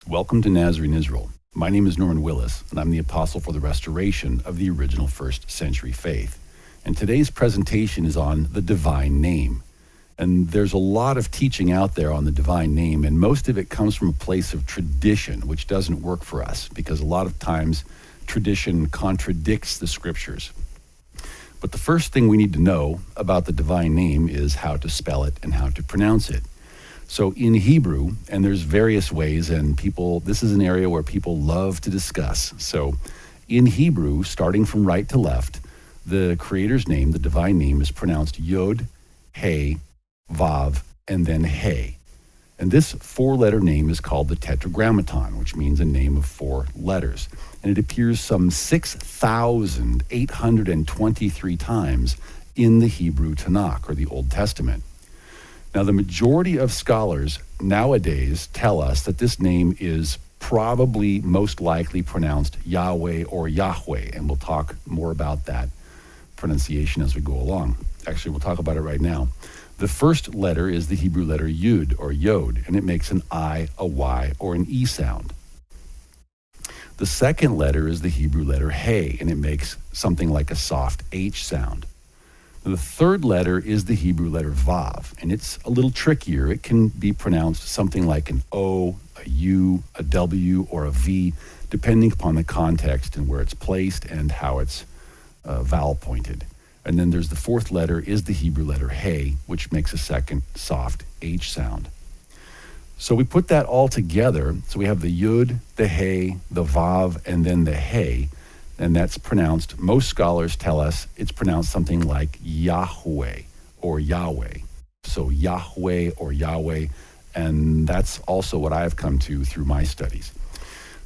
Welcome to Nazarene, Israel. My name is Norman Willis, and I'm the apostle for the restoration of the original first century faith. And today's presentation is on the divine name. And there's a lot of teaching out there on the divine name, and most of it comes from a place of tradition, which doesn't work for us because a lot of times tradition contradicts the scriptures. But the first thing we need to know about the divine name is how to spell it and how to pronounce it. So in Hebrew, and there's various ways, and this is an area where people love to discuss. So in Hebrew, starting from right to left, the Creator's name, the divine name, is pronounced Yod, He, Vav, and then He. And this four-letter name is called the Tetragrammaton, which means a name of four letters. And it appears some 6,823 times in the Hebrew Tanakh, or the Old Testament. Now, the majority of scholars nowadays tell us that this name is probably most likely pronounced Yahweh or Yahweh, and we'll talk more about that pronunciation as we go along. Actually, we'll talk about it right now. The first letter is the Hebrew letter Yud or Yod, and it makes an I, a Y, or an E sound. The second letter is the Hebrew letter He, and it makes something like a soft H sound. The third letter is the Hebrew letter Vav, and it's a little trickier. It can be pronounced something like an O, a U, a W, or a V, depending upon the context and where it's placed and how it's vowel pointed. And then there's the fourth letter is the Hebrew letter He, which makes a second soft H sound. So we put that all together. So we have the Yud, the He, the Vav, and then the He. And that's pronounced, most scholars tell us it's pronounced something like Yahweh or Yahweh. So Yahweh or Yahweh, and that's also what I've come to through my studies.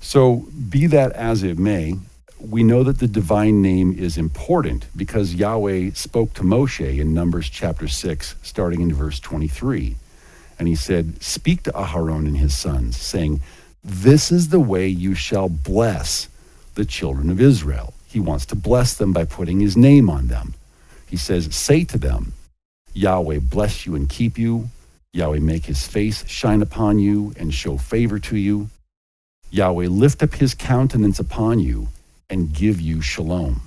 So be that as it may, we know that the divine name is important because Yahweh spoke to Moshe in Numbers chapter 6, starting in verse 23. And he said, "Speak to Aharon and his sons, saying, 'This is the way you shall bless the children of Israel.'" He wants to bless them by putting his name on them. He says, "Say to them, Yahweh bless you and keep you. Yahweh make his face shine upon you and show favor to you. Yahweh lift up his countenance upon you and give you shalom.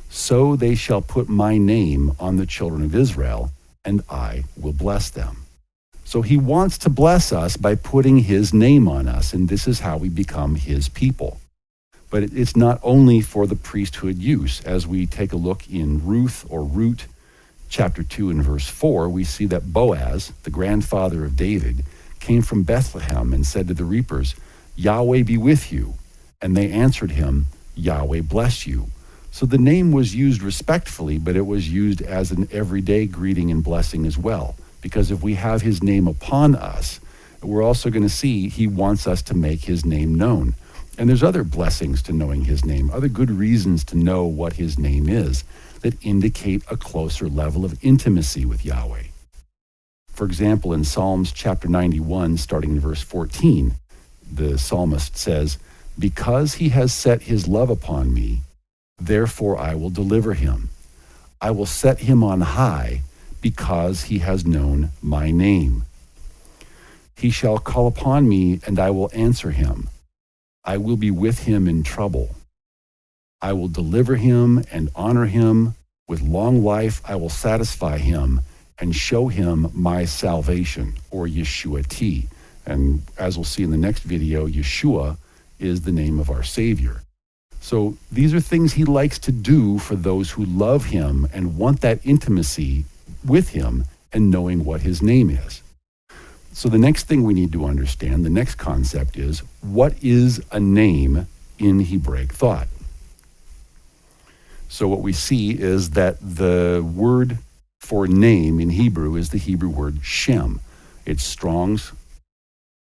So they shall put my name on the children of Israel, and I will bless them." So he wants to bless us by putting his name on us, and this is how we become his people. But it's not only for the priesthood use. As we take a look in Ruth or Root, chapter 2 and verse 4, we see that Boaz, the grandfather of David, came from Bethlehem and said to the reapers, "Yahweh be with you." And they answered him, "Yahweh bless you." So the name was used respectfully, but it was used as an everyday greeting and blessing as well. Because if we have his name upon us, we're also going to see he wants us to make his name known. And there's other blessings to knowing his name, other good reasons to know what his name is that indicate a closer level of intimacy with Yahweh. For example, in Psalms chapter 91, starting in verse 14, the psalmist says, "Because he has set his love upon me, therefore I will deliver him. I will set him on high because he has known my name. He shall call upon me and I will answer him. I will be with him in trouble. I will deliver him and honor him. With long life I will satisfy him and show him my salvation," or Yeshua T. And as we'll see in the next video, Yeshua is the name of our Savior. So these are things he likes to do for those who love him and want that intimacy with him and knowing what his name is. So the next thing we need to understand, the next concept is, what is a name in Hebraic thought? So what we see is that the word for name in Hebrew is the Hebrew word Shem. It's Strong's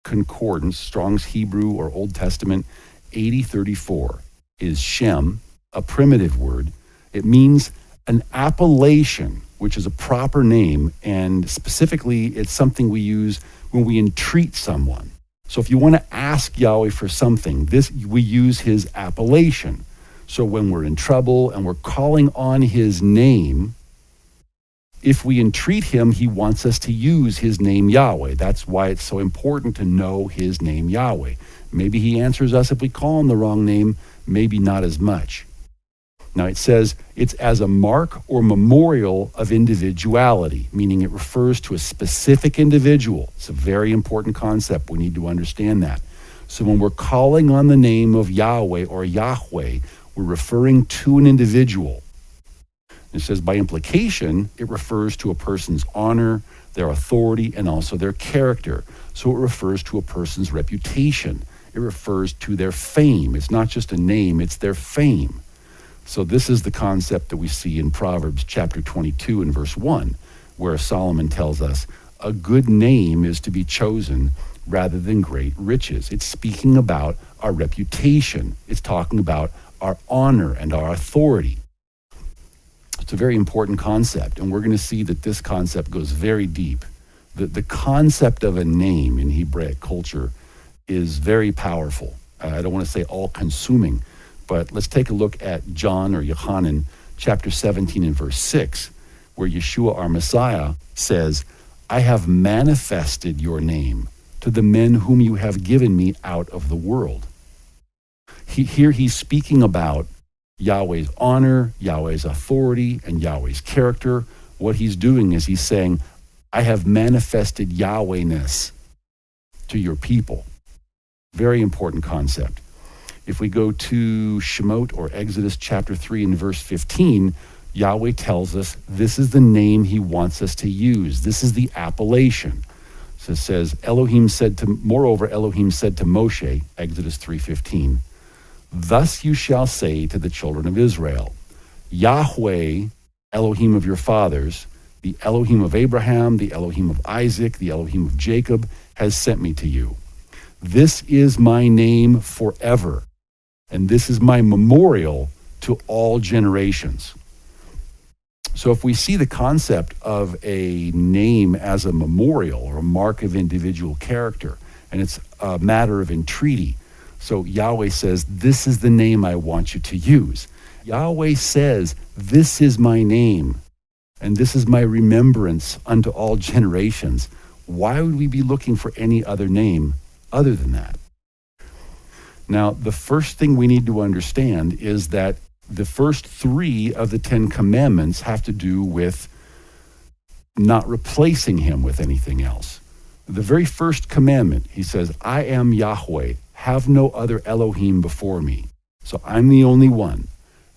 Concordance, Strong's Hebrew or Old Testament 8034 is Shem, a primitive word. It means an appellation, which is a proper name, and specifically it's something we use when we entreat someone. So if you want to ask Yahweh for something, we use his appellation. So when we're in trouble and we're calling on his name, If we entreat him, he wants us to use his name Yahweh. That's why it's so important to know his name Yahweh. Maybe he answers us if we call him the wrong name, maybe not as much. Now it says it's as a mark or memorial of individuality, meaning it refers to a specific individual. It's a very important concept. We need to understand that. So when we're calling on the name of Yahweh or Yahweh, we're referring to an individual. It says by implication, it refers to a person's honor, their authority, and also their character. So it refers to a person's reputation. It refers to their fame. It's not just a name, it's their fame. So this is the concept that we see in Proverbs chapter 22 and verse 1, where Solomon tells us, a good name is to be chosen rather than great riches. It's speaking about our reputation. It's talking about our honor and our authority. It's a very important concept, and we're going to see that this concept goes very deep. The concept of a name in Hebraic culture is very powerful. I don't want to say all-consuming, but let's take a look at John or Yohanan chapter 17 and verse 6, where Yeshua, our Messiah, says, I have manifested your name to the men whom you have given me out of the world. Here he's speaking about Yahweh's honor, Yahweh's authority, and Yahweh's character. What he's doing is he's saying, I have manifested Yahwehness to your people. Very important concept. If we go to Shemot or Exodus chapter 3 and verse 15, Yahweh tells us this is the name he wants us to use. This is the appellation. So it says, moreover, Elohim said to Moshe, Exodus 3:15, thus you shall say to the children of Israel, Yahweh, Elohim of your fathers, the Elohim of Abraham, the Elohim of Isaac, the Elohim of Jacob, has sent me to you. This is my name forever, and this is my memorial to all generations. So if we see the concept of a name as a memorial or a mark of individual character, and it's a matter of entreaty, so Yahweh says, this is the name I want you to use. Yahweh says, this is my name, and this is my remembrance unto all generations. Why would we be looking for any other name other than that? Now, the first thing we need to understand is that the first 3 of the 10 commandments have to do with not replacing him with anything else. The very first commandment, he says, I am Yahweh, have no other Elohim before me. So I'm the only one.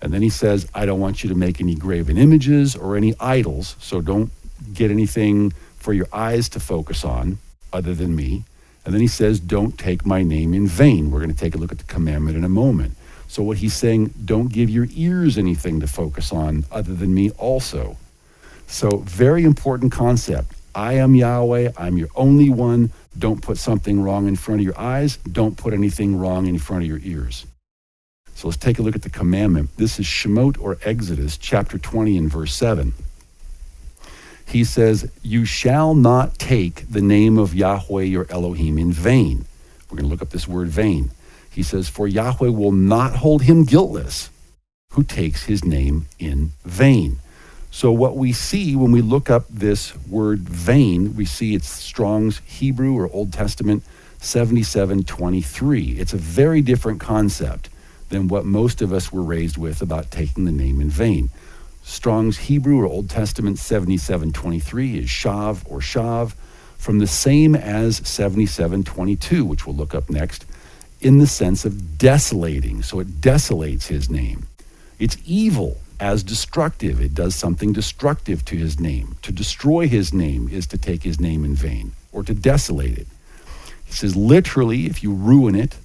And then he says, I don't want you to make any graven images or any idols, so don't get anything for your eyes to focus on other than me. And then he says, don't take my name in vain. We're going to take a look at the commandment in a moment. So what he's saying, don't give your ears anything to focus on other than me also. So very important concept. I am Yahweh. I'm your only one. Don't put something wrong in front of your eyes. Don't put anything wrong in front of your ears. So let's take a look at the commandment. This is Shemot or Exodus chapter 20 and verse 7. He says, you shall not take the name of Yahweh your Elohim in vain. We're going to look up this word vain. He says, for Yahweh will not hold him guiltless who takes his name in vain. So what we see when we look up this word vain, we see it's Strong's Hebrew or Old Testament 7723. It's a very different concept than what most of us were raised with about taking the name in vain. Strong's Hebrew or Old Testament 7723 is shav or shav, from the same as 7722, which we'll look up next, in the sense of desolating. So it desolates his name. It's evil as destructive. It does something destructive to his name. To destroy his name is to take his name in vain or to desolate it. He says literally, if you ruin it,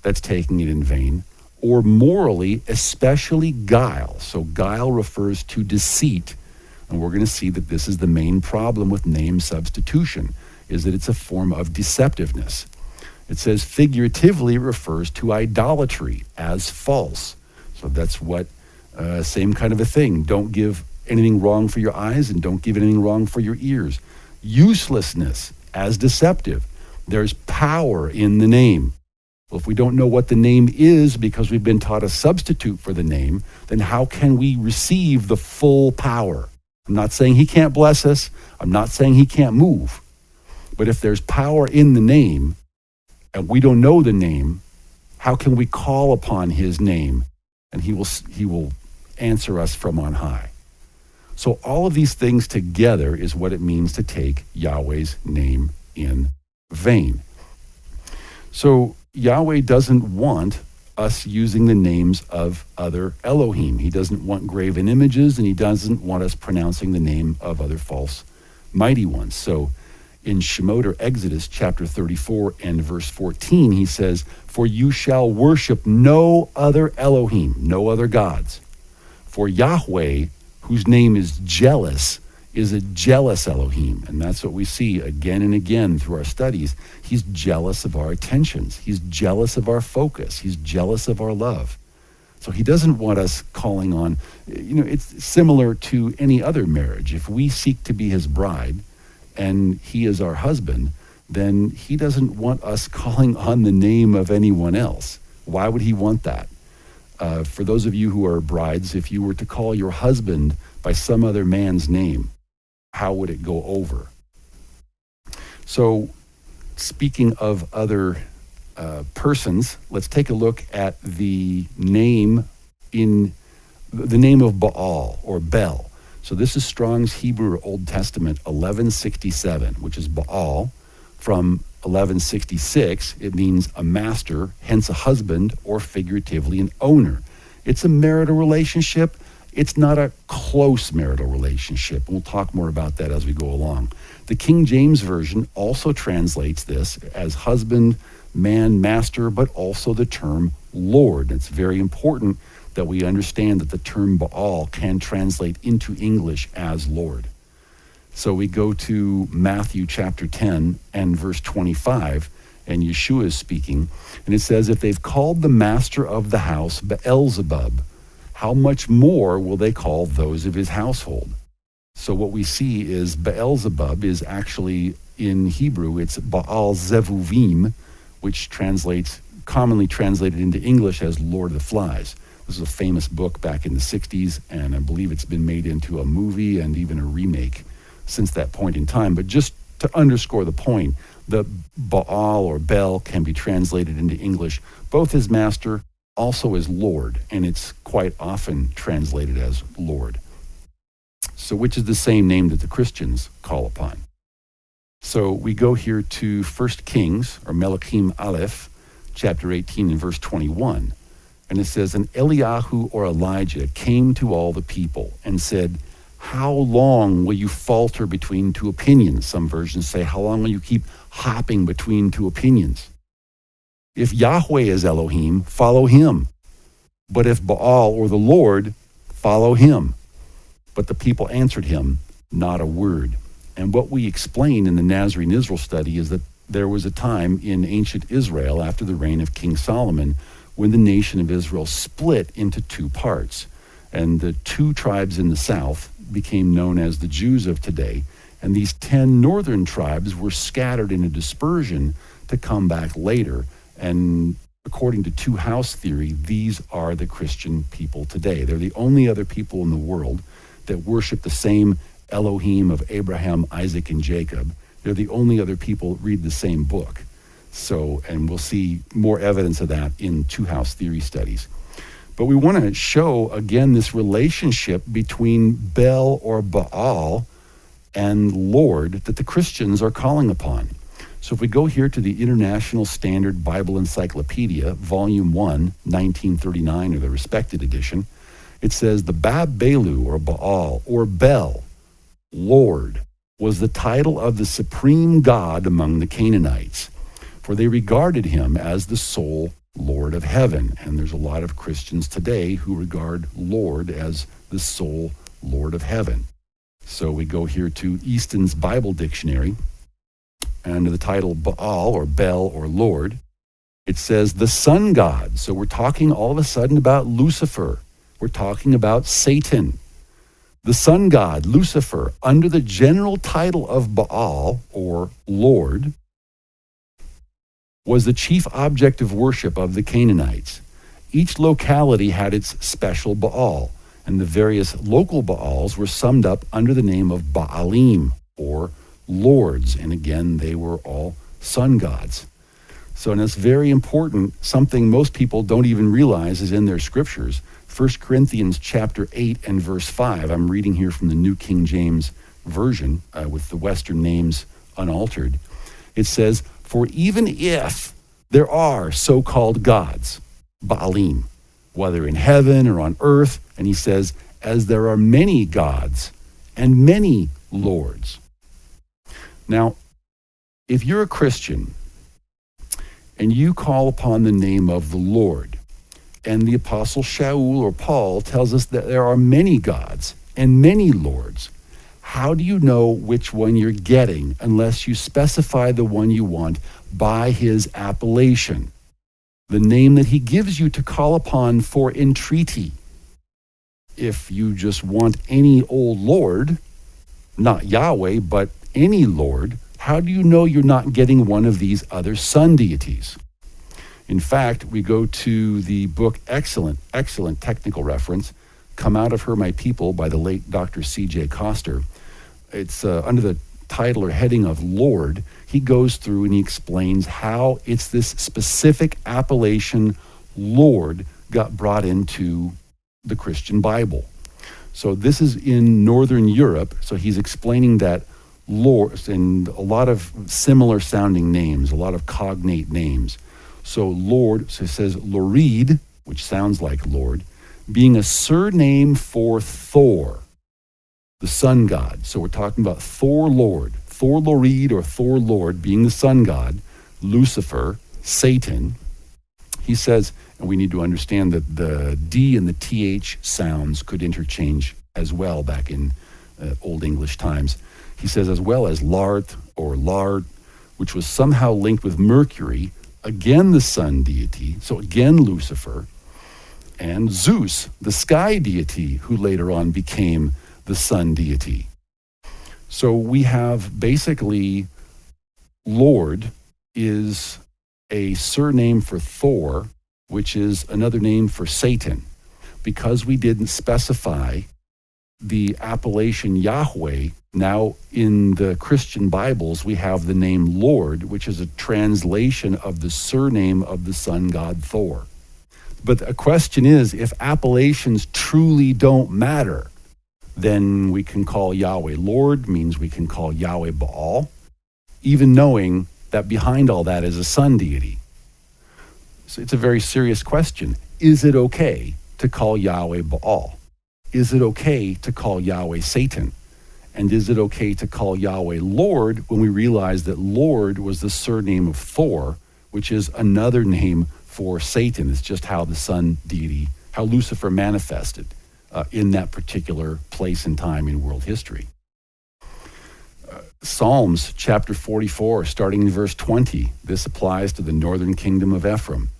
that's taking it in vain. Or morally, especially guile. So guile refers to deceit. And we're going to see that this is the main problem with name substitution, is that it's a form of deceptiveness. It says figuratively it refers to idolatry as false. So that's what, same kind of a thing. Don't give anything wrong for your eyes and don't give anything wrong for your ears. Uselessness as deceptive. There's power in the name. Well, if we don't know what the name is because we've been taught a substitute for the name, then how can we receive the full power? I'm not saying he can't bless us. I'm not saying he can't move. But if there's power in the name and we don't know the name, how can we call upon his name and he will answer us from on high? So all of these things together is what it means to take Yahweh's name in vain. So Yahweh doesn't want us using the names of other Elohim. He doesn't want graven images, and he doesn't want us pronouncing the name of other false mighty ones. So in Shemot or Exodus chapter 34 and verse 14, he says, "For you shall worship no other Elohim," no other gods. "For Yahweh, whose name is jealous, is a jealous Elohim." And that's what we see again and again through our studies. He's jealous of our attentions. He's jealous of our focus. He's jealous of our love. So he doesn't want us calling on, it's similar to any other marriage. If we seek to be his bride and he is our husband, then he doesn't want us calling on the name of anyone else. Why would he want that? For those of you who are brides, if you were to call your husband by some other man's name, how would it go over? So speaking of other persons, let's take a look at the name of Baal or Bel. So this is Strong's Hebrew or Old Testament 1167, which is Baal. From 1166, it means a master, hence a husband, or figuratively an owner. It's a marital relationship. It's not a close marital relationship. We'll talk more about that as we go along. The King James Version also translates this as husband, man, master, but also the term Lord. It's very important that we understand that the term Baal can translate into English as Lord. So we go to Matthew chapter 10 and verse 25, and Yeshua is speaking, and it says, "If they've called the master of the house Beelzebub, how much more will they call those of his household?" So what we see is Beelzebub is actually, in Hebrew, it's Baal Zevuvim, which commonly translated into English as Lord of the Flies. This is a famous book back in the 60s, and I believe it's been made into a movie and even a remake since that point in time. But just to underscore the point, the Baal or Bel can be translated into English both as master, also as Lord, and it's quite often translated as Lord. So which is the same name that the Christians call upon. So we go here to 1 Kings, or Melachim Aleph, chapter 18 and verse 21. And it says, "And Eliyahu or Elijah came to all the people and said, 'How long will you falter between two opinions?'" Some versions say, "How long will you keep hopping between two opinions? If Yahweh is Elohim, follow him. But if Baal or the Lord, follow him." But the people answered him not a word. And what we explain in the Nazarene Israel study is that there was a time in ancient Israel after the reign of King Solomon when the nation of Israel split into two parts. And the two tribes in the south became known as the Jews of today. And these 10 northern tribes were scattered in a dispersion to come back later. And according to two-house theory, these are the Christian people today. They're the only other people in the world that worship the same Elohim of Abraham, Isaac, and Jacob. They're the only other people that read the same book. So, and we'll see more evidence of that in two-house theory studies. But we want to show, again, this relationship between Bel or Baal and Lord that the Christians are calling upon. So if we go here to the International Standard Bible Encyclopedia, Volume 1, 1939, or the Respected Edition, it says, "The Bab-Belu, or Baal, or Bel, Lord, was the title of the supreme God among the Canaanites, for they regarded him as the sole Lord of heaven." And there's a lot of Christians today who regard Lord as the sole Lord of heaven. So we go here to Easton's Bible Dictionary, and under the title Baal or Bel or Lord, it says the sun god. So we're talking all of a sudden about Lucifer. We're talking about Satan. The sun god, Lucifer, under the general title of Baal or Lord, was the chief object of worship of the Canaanites. Each locality had its special Baal, And the various local Baals were summed up under the name of Baalim, or lords. And again, they were all sun gods. So, and it's very important, something most people don't even realize is in their scriptures. 1 Corinthians chapter 8 and verse 5. I'm reading here from the New King James Version with the Western names unaltered. It says, "For even if there are so-called gods, Baalim, whether in heaven or on earth," and he says, "as there are many gods and many lords." Now, if you're a Christian and you call upon the name of the Lord, and the Apostle Shaul or Paul tells us that there are many gods and many lords, how do you know which one you're getting unless you specify the one you want by his appellation, the name that he gives you to call upon for entreaty? If you just want any old Lord, not Yahweh, but any Lord, how do you know you're not getting one of these other sun deities? In fact, we go to the book, excellent technical reference, Come Out of Her, My People, by the late Dr. C.J. Coster. It's under the title or heading of Lord. He goes through and he explains how it's this specific appellation, Lord, got brought into the Christian Bible. So this is in Northern Europe. So he's explaining that Lord, and a lot of similar sounding names, a lot of cognate names. So Lord, so it says Lorid, which sounds like Lord, being a surname for Thor, the sun god. So we're talking about Thor Lord, Thor Lorid or Thor Lord being the sun god, Lucifer, Satan. He says, and we need to understand that the D and the TH sounds could interchange as well back in Old English times. He says, as well as Lart or Lard, which was somehow linked with Mercury, again the sun deity, so again Lucifer, and Zeus, the sky deity, who later on became the sun deity. So we have basically Lord is a surname for Thor, which is another name for Satan. Because we didn't specify the appellation Yahweh, now in the Christian Bibles we have the name Lord, which is a translation of the surname of the sun god Thor. But the question is, if appellations truly don't matter, then we can call Yahweh Lord, means we can call Yahweh Baal, even knowing that behind all that is a sun deity. So it's a very serious question. Is it okay to call Yahweh Baal? Is it okay to call Yahweh Satan? And is it okay to call Yahweh Lord when we realize that Lord was the surname of Thor, which is another name for Satan? It's just how the sun deity, how Lucifer manifested in that particular place and time in world history. Psalms chapter 44, starting in verse 20, this applies to the northern kingdom of Ephraim.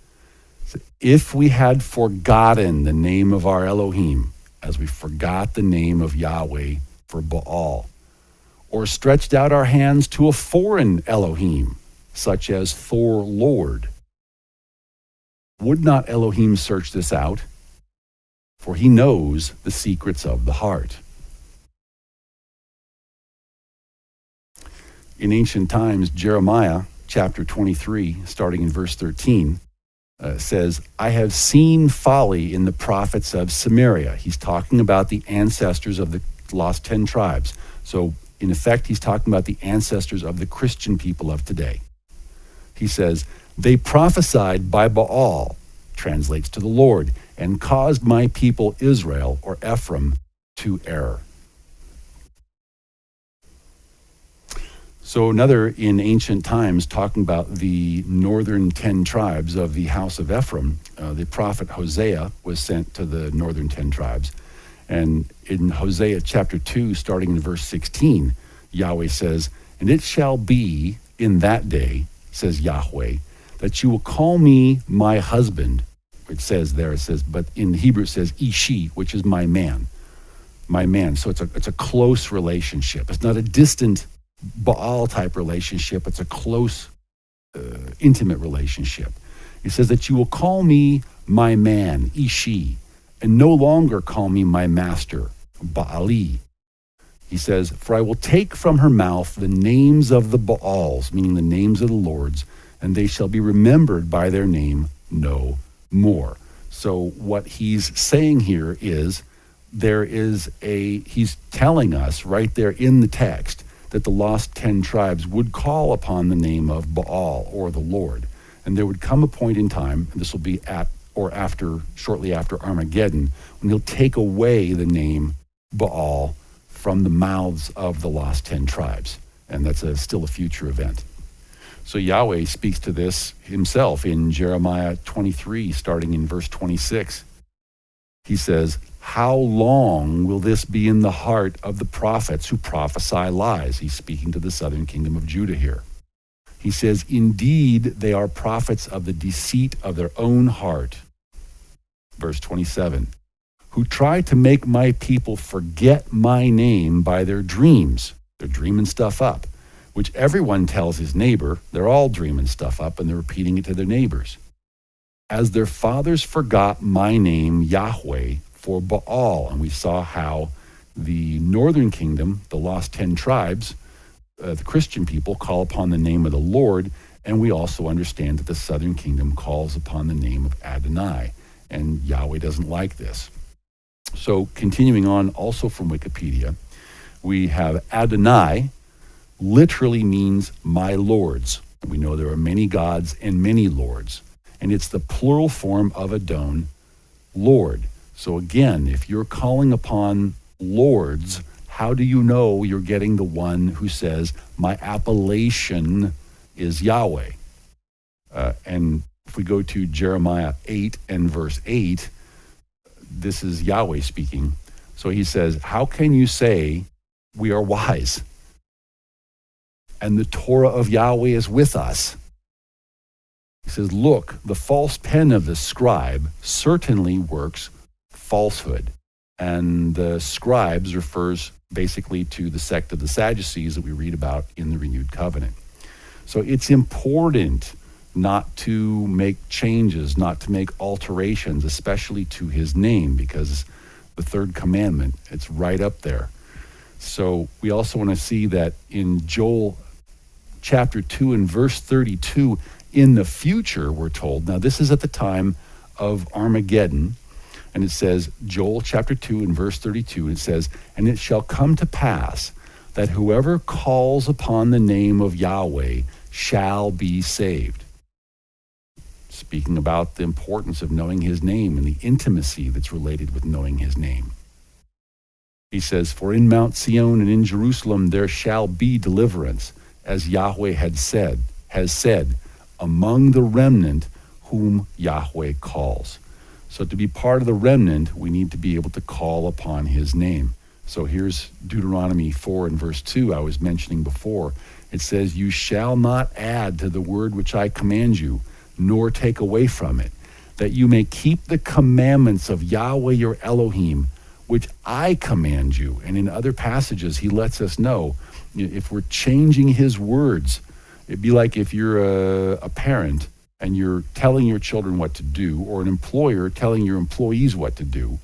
If we had forgotten the name of our Elohim, as we forgot the name of Yahweh for Baal, or stretched out our hands to a foreign Elohim, such as Thor Lord, would not Elohim search this out? For he knows the secrets of the heart. In ancient times, Jeremiah chapter 23, starting in verse 13, says, I have seen folly in the prophets of Samaria. He's talking about the ancestors of the lost 10 tribes. So in effect, he's talking about the ancestors of the Christian people of today. He says, they prophesied by Baal, translates to the Lord, and caused my people Israel, or Ephraim, to err. So another in ancient times, talking about the northern 10 tribes of the house of Ephraim, the prophet Hosea was sent to the northern 10 tribes. And in Hosea chapter 2, starting in verse 16, Yahweh says, and it shall be in that day, says Yahweh, that you will call me my husband. It says there, it says, but in Hebrew it says Ishi, which is my man. My man. So it's a close relationship. It's not a distant Baal type relationship. It's a close, intimate relationship. It says that you will call me my man, Ishi, and no longer call me my master, Baali. He says, for I will take from her mouth the names of the Baals, meaning the names of the lords, and they shall be remembered by their name no more. So what he's saying here is, he's telling us right there in the text that the lost 10 tribes would call upon the name of Baal or the Lord. And there would come a point in time, and this will be shortly after Armageddon, when he'll take away the name Baal from the mouths of the lost 10 tribes. And that's still a future event. So Yahweh speaks to this himself in Jeremiah 23, starting in verse 26. He says, how long will this be in the heart of the prophets who prophesy lies? He's speaking to the southern kingdom of Judah here. He says, indeed, they are prophets of the deceit of their own heart. Verse 27, who try to make my people forget my name by their dreams. They're dreaming stuff up, which everyone tells his neighbor. They're all dreaming stuff up, and they're repeating it to their neighbors. As their fathers forgot my name, Yahweh, for Baal. And we saw how the northern kingdom, the lost 10 tribes, the Christian people, call upon the name of the Lord. And we also understand that the southern kingdom calls upon the name of Adonai. And Yahweh doesn't like this. So continuing on also from Wikipedia, we have Adonai literally means my lords. We know there are many gods and many lords. And it's the plural form of Adon, Lord. So again, if you're calling upon lords, how do you know you're getting the one who says, my appellation is Yahweh? And if we go to Jeremiah 8 and verse 8, this is Yahweh speaking. So he says, how can you say we are wise? And the Torah of Yahweh is with us. He says, look, the false pen of the scribe certainly works falsehood. And the scribes refers basically to the sect of the Sadducees that we read about in the renewed covenant. So it's important not to make changes, not to make alterations, especially to his name, because the third commandment, it's right up there. So we also want to see that in Joel chapter 2 and verse 32, in the future, we're told, now this is at the time of Armageddon, and it says, Joel chapter 2 and verse 32, it says, and it shall come to pass that whoever calls upon the name of Yahweh shall be saved. Speaking about the importance of knowing his name and the intimacy that's related with knowing his name. He says, for in Mount Sion and in Jerusalem there shall be deliverance, as Yahweh has said, among the remnant whom Yahweh calls. So to be part of the remnant, we need to be able to call upon his name. So here's Deuteronomy 4 and verse 2 I was mentioning before. It says, you shall not add to the word which I command you, nor take away from it, that you may keep the commandments of Yahweh your Elohim, which I command you. And in other passages, he lets us know, if we're changing his words, it'd be like if you're a parent and you're telling your children what to do, or an employer telling your employees what to do,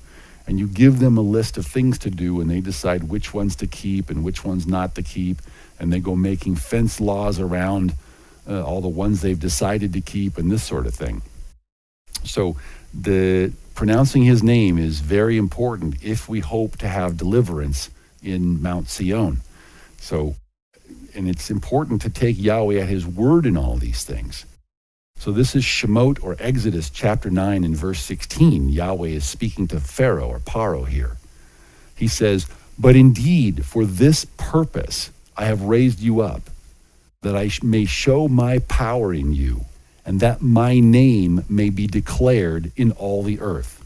and you give them a list of things to do, and they decide which ones to keep and which ones not to keep, and they go making fence laws around all the ones they've decided to keep and this sort of thing. So the pronouncing his name is very important if we hope to have deliverance in Mount Sion. So, and it's important to take Yahweh at his word in all these things. So this is Shemot, or Exodus chapter 9 and verse 16. Yahweh is speaking to Pharaoh or Pharaoh here. He says, but indeed for this purpose I have raised you up, that I may show my power in you, and that my name may be declared in all the earth.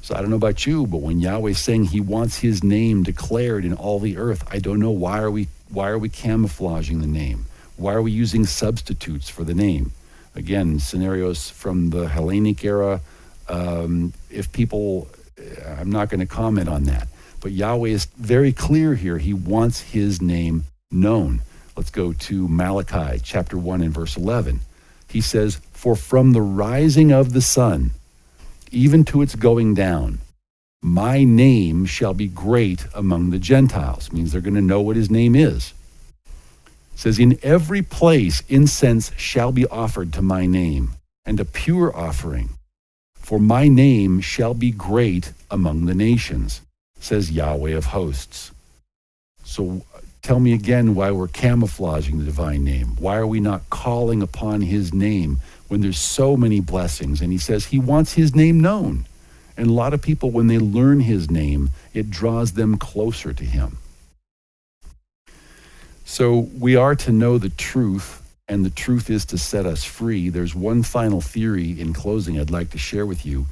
So I don't know about you, but when Yahweh's saying he wants his name declared in all the earth, I don't know why are we camouflaging the name? Why are we using substitutes for the name? Again, scenarios from the Hellenic era, if people, I'm not going to comment on that, but Yahweh is very clear here. He wants his name known. Let's go to Malachi chapter 1 and verse 11. He says, for from the rising of the sun, even to its going down, My name shall be great among the Gentiles. Means they're going to know what his name is. It says, in every place incense shall be offered to my name, and a pure offering. For my name shall be great among the nations, says Yahweh of hosts. So tell me again why we're camouflaging the divine name. Why are we not calling upon his name when there's so many blessings? And he says he wants his name known. And a lot of people, when they learn his name, it draws them closer to him. So we are to know the truth, and the truth is to set us free. There's one final theory in closing I'd like to share with you,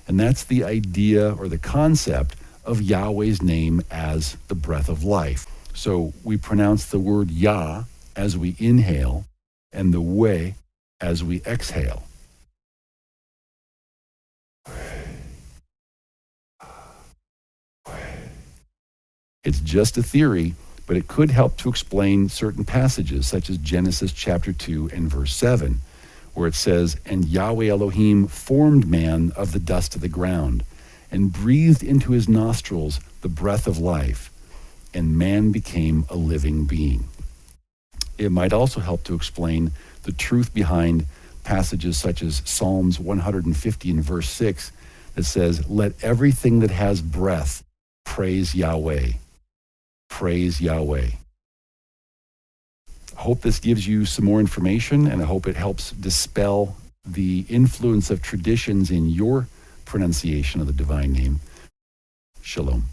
and that's the idea or the concept of Yahweh's name as the breath of life. So we pronounce the word Yah as we inhale and the Weh as we exhale. It's just a theory, but it could help to explain certain passages, such as Genesis chapter 2 and verse 7, where it says, and Yahweh Elohim formed man of the dust of the ground, and breathed into his nostrils the breath of life, and man became a living being. It might also help to explain the truth behind passages such as Psalms 150 and verse 6, that says, let everything that has breath praise Yahweh. Praise Yahweh. I hope this gives you some more information, and I hope it helps dispel the influence of traditions in your pronunciation of the divine name. Shalom.